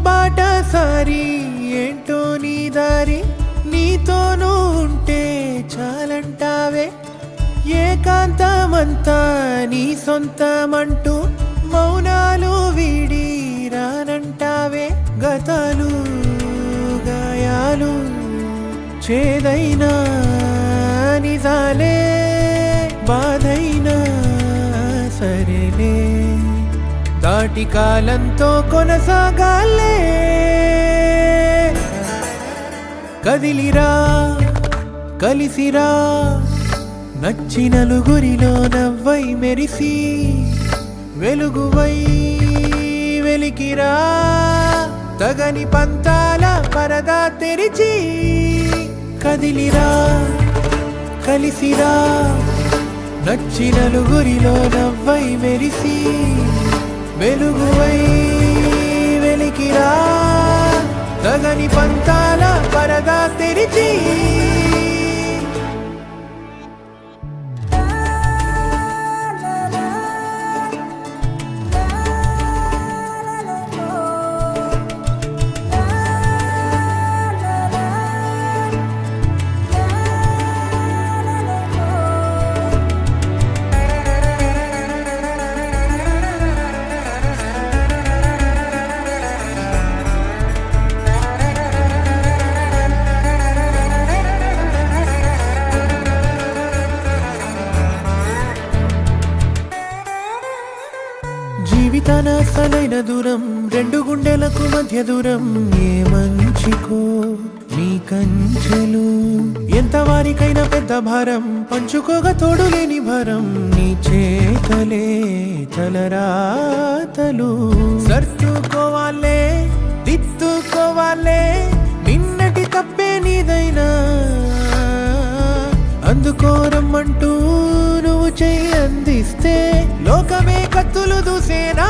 బాటసారి ఏంటో నీ దారి నీతోనూ ఉంటే చాలంటావే ఏకాంతమంతా నీ సొంతమంటూ మౌనాలు వీడి రానంటావే గతాలు గాయాలు చేదైనా నిజాలే బాధైనా సరేలే దాటి కాలంతో కొనసాగాలే కదిలిరా కలిసిరా నచ్చి నలుగురిలో నవ్వై మెరిసి వెలుగువై వెలికిరా తగని పంతాల పరదా తెరిచి కదిలిరా కలిసిరా నచ్చి నలుగురిలో నవ్వై మెరిసి వెలుగువై వెలికిరా తగని పంతాల పరదా తెరిచి జీవితాన అసలైన దూరం రెండు గుండెలకు మధ్య దూరం ఏ మంచికో నీ కంచెలు ఎంత వారికైనా పెద్ద భారం పంచుకోగా తోడులేని భారం నీ చేతలే తలరాతలు సర్దుకోవాలే దిద్దుకోవాలే నిన్నటి తప్పే నీదైనా అందుకోరమ్మంటూ నువ్వు చెయ్యి అందిస్తే లోకమే కత్తులు దూసేనా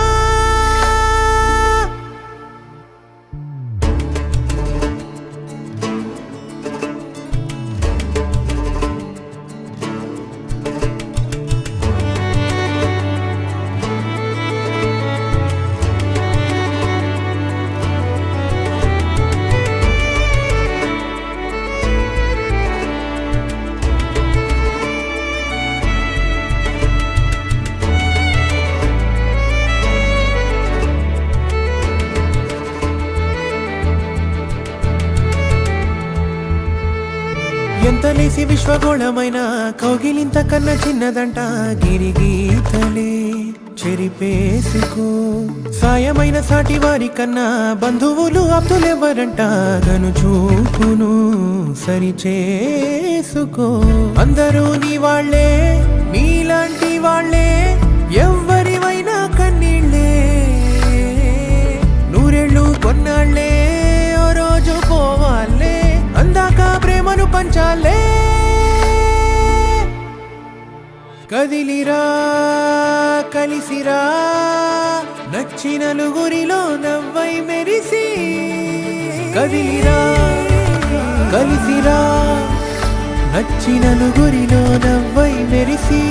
ఎంత లేసి విశ్వగోళమైన కౌగిలింత కన్నా చిన్నదంట గిరిగీతలే చెరిపేసుకో సాయమైన సాటి వారి కన్నా బంధువులు అబ్దులెవరంట గను చూపును సరిచేసుకో అందరూ నీ వాళ్ళే నీలాంటి వాళ్ళే ఎవ్వరివైనా కన్నీళ్ళే నూరేళ్ళు కొన్నాళ్ళే ఓ రోజు పోవాలే అందాక ప్రేమను పంచాలే కదిలిరా కలిసిరా నచ్చి నలుగురిలో నవ్వై మెరిసి కదిలిరా కలిసిరా నచ్చి నలుగురిలో నవ్వై మెరిసి